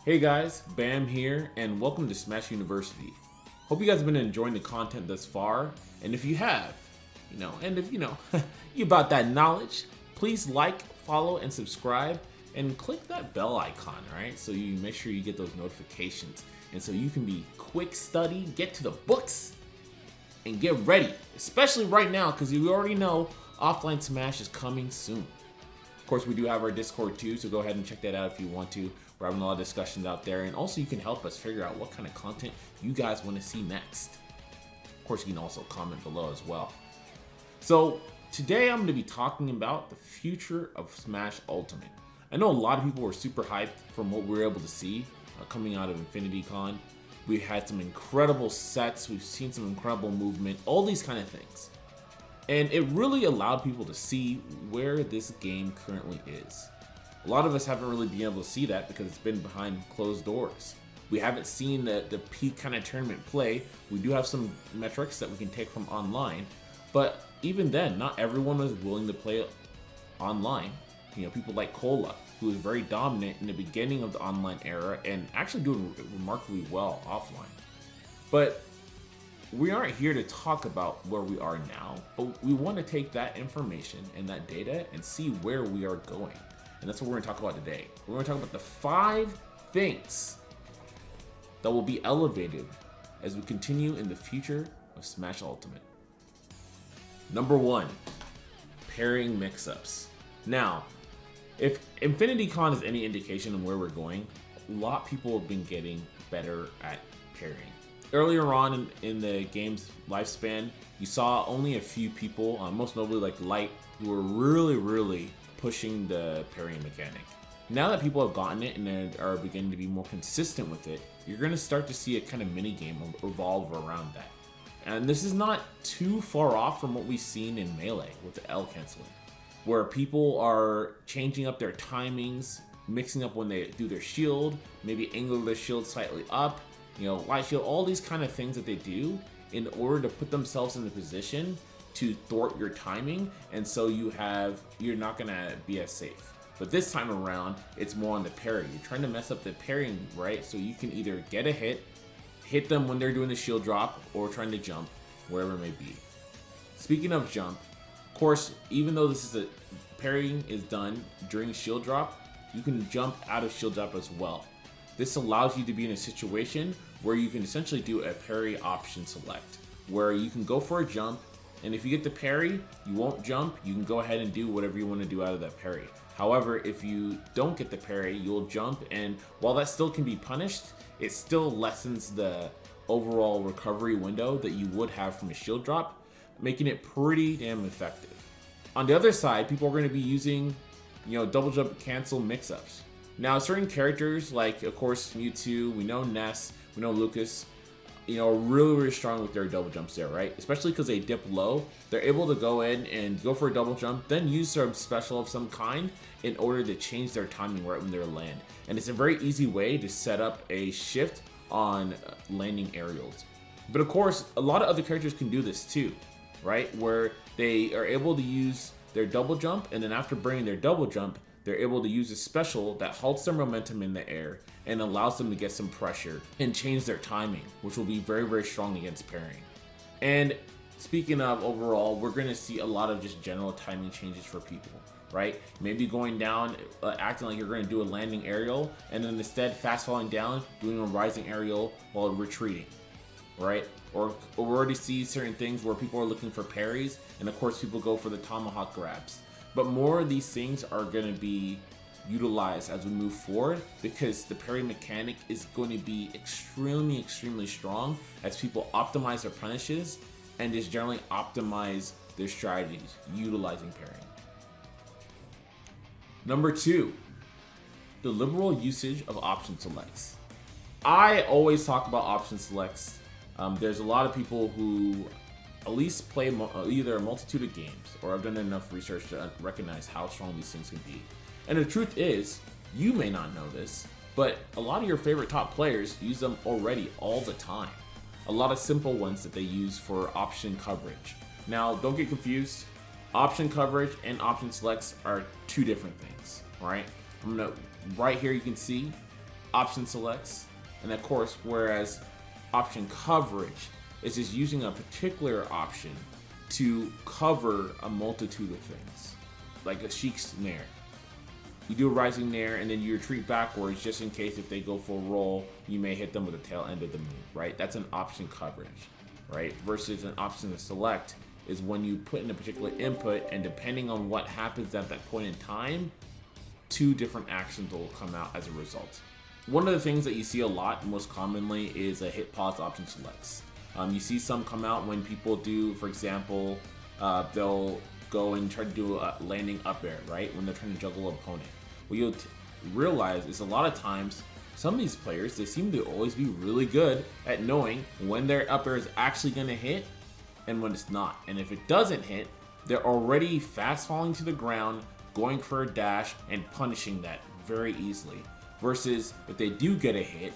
Hey guys, Bam here, and welcome to Smash University. Hope you guys have been enjoying the content thus far, and if you have, and if you about that knowledge, please like, follow, and subscribe, and click that bell icon, right? So you make sure you get those notifications, and so you can be quick study, get to the books, and get ready, especially right now, because you already know Offline Smash is coming soon. Of course, we do have our Discord too, so go ahead and check that out if you want to. We're having a lot of discussions out there, and also you can help us figure out what kind of content you guys want to see next. Of course, you can also comment below as well. So today I'm going to be talking about the future of Smash Ultimate. I know a lot of people were super hyped from what we were able to see coming out of Infinity Con. We had some incredible sets, we've seen some incredible movement, all these kind of things. And it really allowed people to see where this game currently is. A lot of us haven't really been able to see that because it's been behind closed doors. We haven't seen the peak kind of tournament play. We do have some metrics that we can take from online, but even then, not everyone was willing to play online. People like Cola, who was very dominant in the beginning of the online era and actually doing remarkably well offline. But we aren't here to talk about where we are now, but we want to take that information and that data and see where we are going. And that's what we're going to talk about today. We're going to talk about the 5 things that will be elevated as we continue in the future of Smash Ultimate. Number 1, pairing mix-ups. Now, if Infinity Con is any indication of where we're going, a lot of people have been getting better at pairing. Earlier on in the game's lifespan, you saw only a few people, most notably like Light, who were really pushing the parrying mechanic. Now that people have gotten it and are beginning to be more consistent with it, you're going to start to see a kind of mini game evolve around that. And this is not too far off from what we've seen in Melee with the L canceling, where people are changing up their timings, mixing up when they do their shield, maybe angle their shield slightly up, light shield, all these kind of things that they do in order to put themselves in the position to thwart your timing, and so you're not gonna be as safe. But this time around, it's more on the parry. You're trying to mess up the parrying, right? So you can either get a hit them when they're doing the shield drop, or trying to jump, wherever it may be. Speaking of jump, of course, even though parrying is done during shield drop, you can jump out of shield drop as well. This allows you to be in a situation where you can essentially do a parry option select, where you can go for a jump, and if you get the parry, you won't jump, you can go ahead and do whatever you want to do out of that parry. However, if you don't get the parry, you'll jump, and while that still can be punished, it still lessens the overall recovery window that you would have from a shield drop, making it pretty damn effective. On the other side, people are going to be using, double jump cancel mix-ups. Now, certain characters, like, of course, Mewtwo, we know Ness, we know Lucas, are really strong with their double jumps there, right? Especially because they dip low. They're able to go in and go for a double jump, then use some special of some kind in order to change their timing right when they land. And it's a very easy way to set up a shift on landing aerials. But of course, a lot of other characters can do this too, right? Where they are able to use their double jump, and then after bringing their double jump, they're able to use a special that halts their momentum in the air and allows them to get some pressure and change their timing, which will be very strong against parrying. And speaking of overall, we're going to see a lot of just general timing changes for people, right? Maybe going down, acting like you're going to do a landing aerial, and then instead fast falling down, doing a rising aerial while retreating, right? Or we already see certain things where people are looking for parries, and of course people go for the tomahawk grabs. But more of these things are going to be utilized as we move forward, because the parry mechanic is going to be extremely strong as people optimize their punishes and just generally optimize their strategies utilizing parrying. Number 2, the liberal usage of option selects. I always talk about option selects. There's a lot of people who at least play either a multitude of games or have done enough research to recognize how strong these things can be. And the truth is, you may not know this, but a lot of your favorite top players use them already all the time. A lot of simple ones that they use for option coverage. Now, don't get confused. Option coverage and option selects are 2 different things, right? Right here you can see option selects, and of course, whereas option coverage is just using a particular option to cover a multitude of things, like a Sheik's Nair. You do a rising Nair and then you retreat backwards just in case if they go for a roll, you may hit them with the tail end of the move, right? That's an option coverage, right? Versus an option to select is when you put in a particular input, and depending on what happens at that point in time, 2 different actions will come out as a result. One of the things that you see a lot most commonly is a hit pause option selects. You see some come out when people do, for example, they'll go and try to do a landing up air, right? When they're trying to juggle an opponent. What you'll realize is a lot of times, some of these players, they seem to always be really good at knowing when their up air is actually going to hit and when it's not. And if it doesn't hit, they're already fast falling to the ground, going for a dash, and punishing that very easily. Versus if they do get a hit,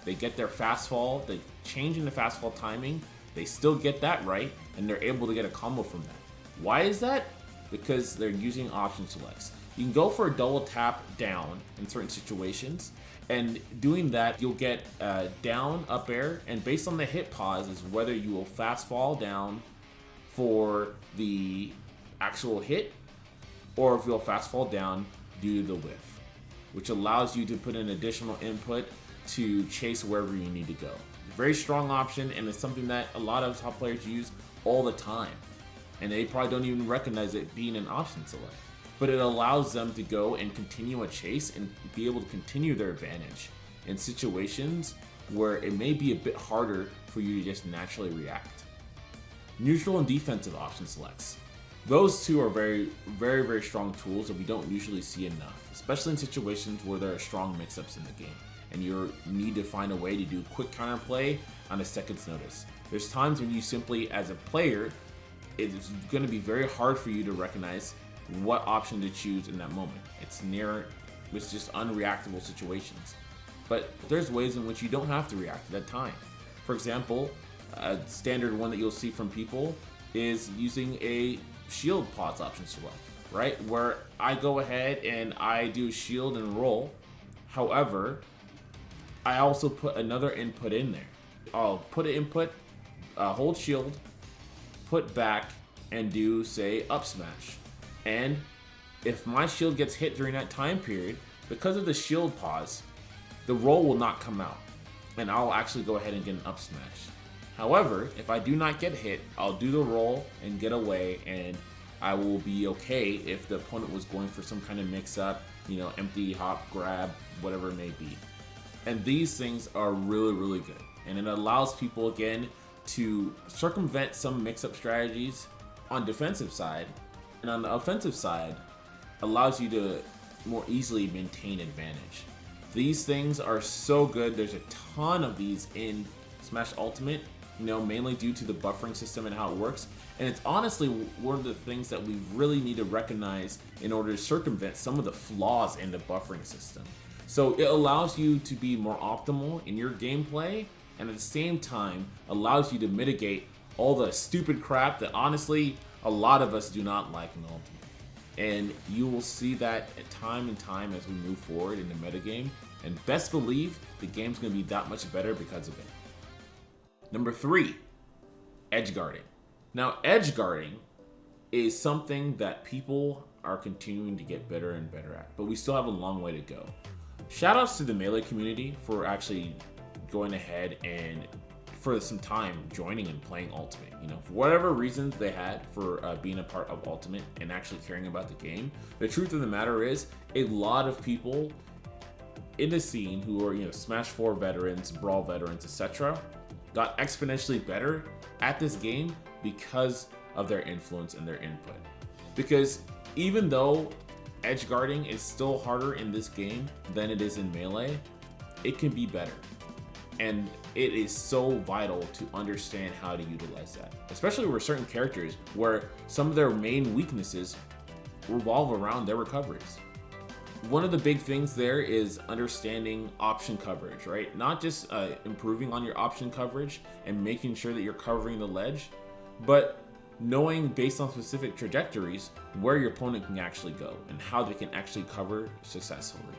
they get their fast fall, they change in the fast fall timing, they still get that right, and they're able to get a combo from that. Why is that? Because they're using option selects. You can go for a double tap down in certain situations, and doing that, you'll get down, up air, and based on the hit pause is whether you will fast fall down for the actual hit, or if you'll fast fall down due to the whiff, which allows you to put in additional input to chase wherever you need to go. Very strong option, and it's something that a lot of top players use all the time, and they probably don't even recognize it being an option select. But it allows them to go and continue a chase and be able to continue their advantage in situations where it may be a bit harder for you to just naturally react. Neutral and defensive option selects. Those two are very, very, very strong tools that we don't usually see enough, especially in situations where there are strong mix-ups in the game and you need to find a way to do quick counterplay on a second's notice. There's times when you simply, as a player, it's going to be very hard for you to recognize what option to choose in that moment. It's just unreactable situations. But there's ways in which you don't have to react at that time. For example, a standard one that you'll see from people is using a shield pause option select, right? Where I go ahead and I do shield and roll. However, I also put another input in there. I'll put an input, hold shield, put back, and do, say, up smash. And if my shield gets hit during that time period, because of the shield pause, the roll will not come out, and I'll actually go ahead and get an up smash. However, if I do not get hit, I'll do the roll and get away, and I will be okay if the opponent was going for some kind of mix-up, empty hop, grab, whatever it may be. And these things are really, really good. And it allows people, again, to circumvent some mix-up strategies on defensive side, and on the offensive side, allows you to more easily maintain advantage. These things are so good. There's a ton of these in Smash Ultimate, mainly due to the buffering system and how it works. And it's honestly one of the things that we really need to recognize in order to circumvent some of the flaws in the buffering system. So it allows you to be more optimal in your gameplay, and at the same time allows you to mitigate all the stupid crap that honestly a lot of us do not like in Ultimate. And you will see that time and time as we move forward in the metagame, and best believe the game's going to be that much better because of it. Number 3, edge guarding. Now, edge guarding is something that people are continuing to get better and better at, but we still have a long way to go. Shoutouts to the Melee community for actually going ahead and for some time joining and playing Ultimate. For whatever reasons they had for being a part of Ultimate and actually caring about the game. The truth of the matter is, a lot of people in the scene who are Smash 4 veterans, Brawl veterans, etc., got exponentially better at this game because of their influence and their input. Because even though edge guarding is still harder in this game than it is in Melee, it can be better. And it is so vital to understand how to utilize that, especially with certain characters where some of their main weaknesses revolve around their recoveries. One of the big things there is understanding option coverage, right? Not just improving on your option coverage and making sure that you're covering the ledge, but knowing based on specific trajectories where your opponent can actually go and how they can actually cover successfully.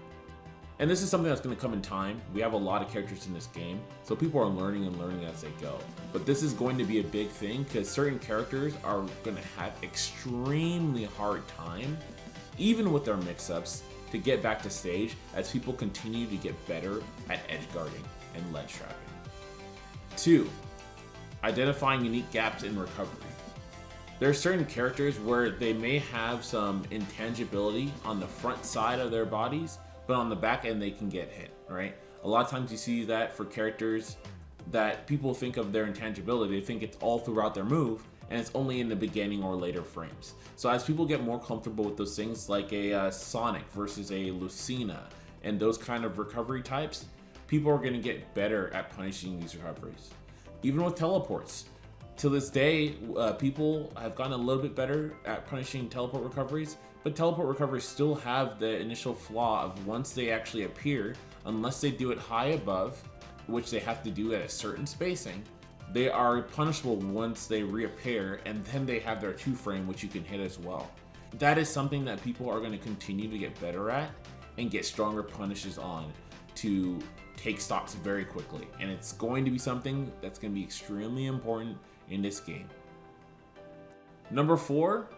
And this is something that's going to come in time. We have a lot of characters in this game, so people are learning and learning as they go. But this is going to be a big thing because certain characters are going to have extremely hard time, even with their mix-ups, to get back to stage as people continue to get better at edge guarding and ledge trapping. 2. Identifying unique gaps in recovery. There are certain characters where they may have some intangibility on the front side of their bodies, but on the back end they can get hit, right? A lot of times you see that for characters that people think of their intangibility, they think it's all throughout their move, and it's only in the beginning or later frames. So as people get more comfortable with those things, like a Sonic versus a Lucina, and those kind of recovery types, people are going to get better at punishing these recoveries. Even with teleports, to this day, people have gotten a little bit better at punishing teleport recoveries, but teleport recoveries still have the initial flaw of once they actually appear, unless they do it high above, which they have to do at a certain spacing, they are punishable once they reappear, and then they have their 2-frame, which you can hit as well. That is something that people are going to continue to get better at and get stronger punishes on to take stocks very quickly. And it's going to be something that's going to be extremely important in this game. Number 4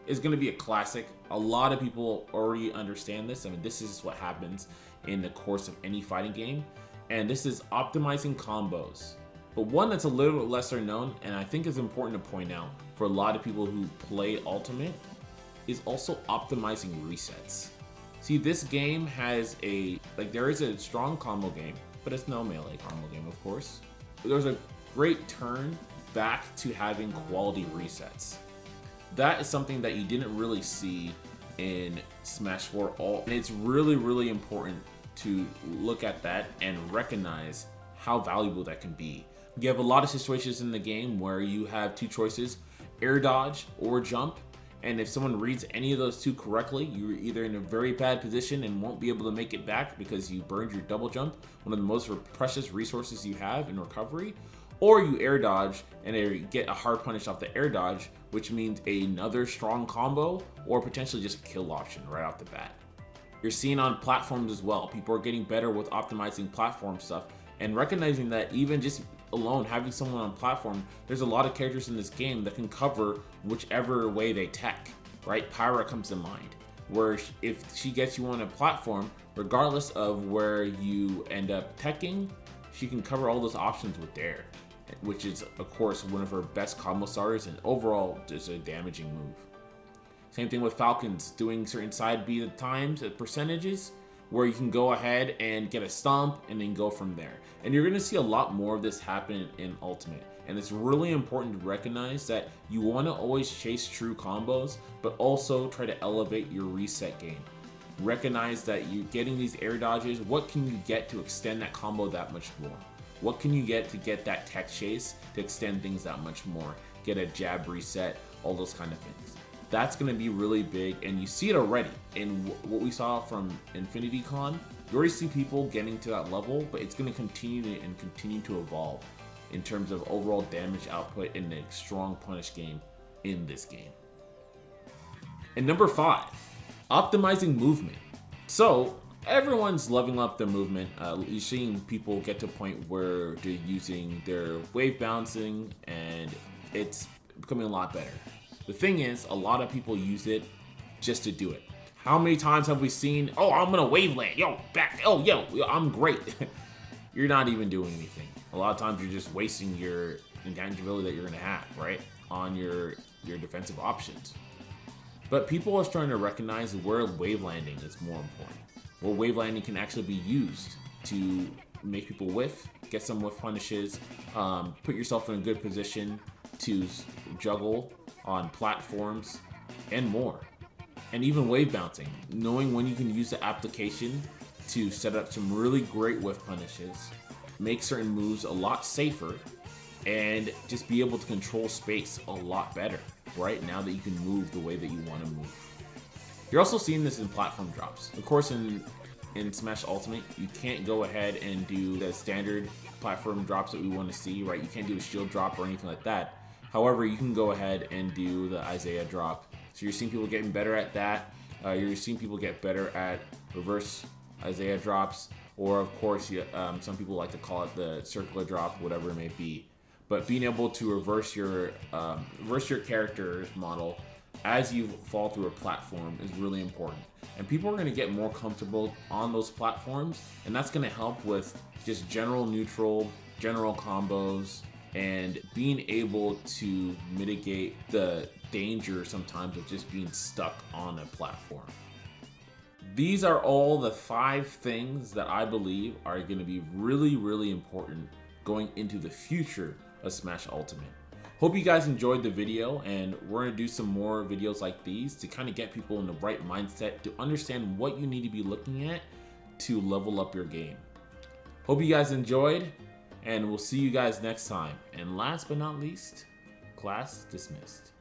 is going to be a classic. A lot of people already understand this. I mean, this is what happens in the course of any fighting game, and this is optimizing combos. But one that's a little bit lesser known, and I think is important to point out for a lot of people who play Ultimate, is also optimizing resets. See, this game has there is a strong combo game, but it's no melee combo game, of course. There's a great turn back to having quality resets. That is something that you didn't really see in Smash 4 Ult, and it's really, really important to look at that and recognize how valuable that can be. You have a lot of situations in the game where you have 2 choices, air dodge or jump, and if someone reads any of those 2 correctly, you're either in a very bad position and won't be able to make it back because you burned your double jump, one of the most precious resources you have in recovery, or you air dodge and get a hard punish off the air dodge, which means another strong combo or potentially just a kill option right off the bat. You're seeing on platforms as well. People are getting better with optimizing platform stuff and recognizing that even just alone having someone on platform, there's a lot of characters in this game that can cover whichever way they tech, right? Parry comes to mind, where if she gets you on a platform, regardless of where you end up teching, she can cover all those options with dare, which is of course one of her best combo starters and overall just a damaging move. Same thing with Falcons, doing certain side B at times at percentages where you can go ahead and get a stomp and then go from there. And you're going to see a lot more of this happen in Ultimate. And it's really important to recognize that you want to always chase true combos, but also try to elevate your reset game. Recognize that you're getting these air dodges. What can you get to extend that combo that much more? What can you get to get that tech chase to extend things that much more? Get a jab reset, all those kind of things. That's going to be really big, and you see it already in what we saw from Infinity Con. You already see people getting to that level, but it's going to continue to evolve in terms of overall damage output in a strong punish game in this game. And number 5, optimizing movement. So everyone's leveling up their movement. You're seeing people get to a point where they're using their wave bouncing, and it's becoming a lot better. The thing is, a lot of people use it just to do it. How many times have we seen, oh, I'm gonna wave land, yo, back, oh, yo, I'm great. You're not even doing anything. A lot of times you're just wasting your intangibility that you're gonna have, right, on your defensive options. But people are starting to recognize where wave landing is more important. Where wave landing can actually be used to make people whiff, get some whiff punishes, put yourself in a good position to juggle on platforms and more. And even wave bouncing, knowing when you can use the application to set up some really great whiff punishes, make certain moves a lot safer, and just be able to control space a lot better, right? Now that you can move the way that you want to move. You're also seeing this in platform drops. Of course, in Smash Ultimate, you can't go ahead and do the standard platform drops that we want to see, right? You can't do a shield drop or anything like that. However, you can go ahead and do the Isaiah drop. So you're seeing people getting better at that. You're seeing people get better at reverse Isaiah drops, or of course, some people like to call it the circular drop, whatever it may be. But being able to reverse your character's model as you fall through a platform is really important. And people are going to get more comfortable on those platforms, and that's going to help with just general neutral, general combos, and being able to mitigate the danger sometimes of just being stuck on a platform. These are all the 5 things that I believe are going to be really, really important going into the future of Smash Ultimate. Hope you guys enjoyed the video, and we're going to do some more videos like these to kind of get people in the right mindset to understand what you need to be looking at to level up your game. Hope you guys enjoyed, and we'll see you guys next time. And last but not least, class dismissed.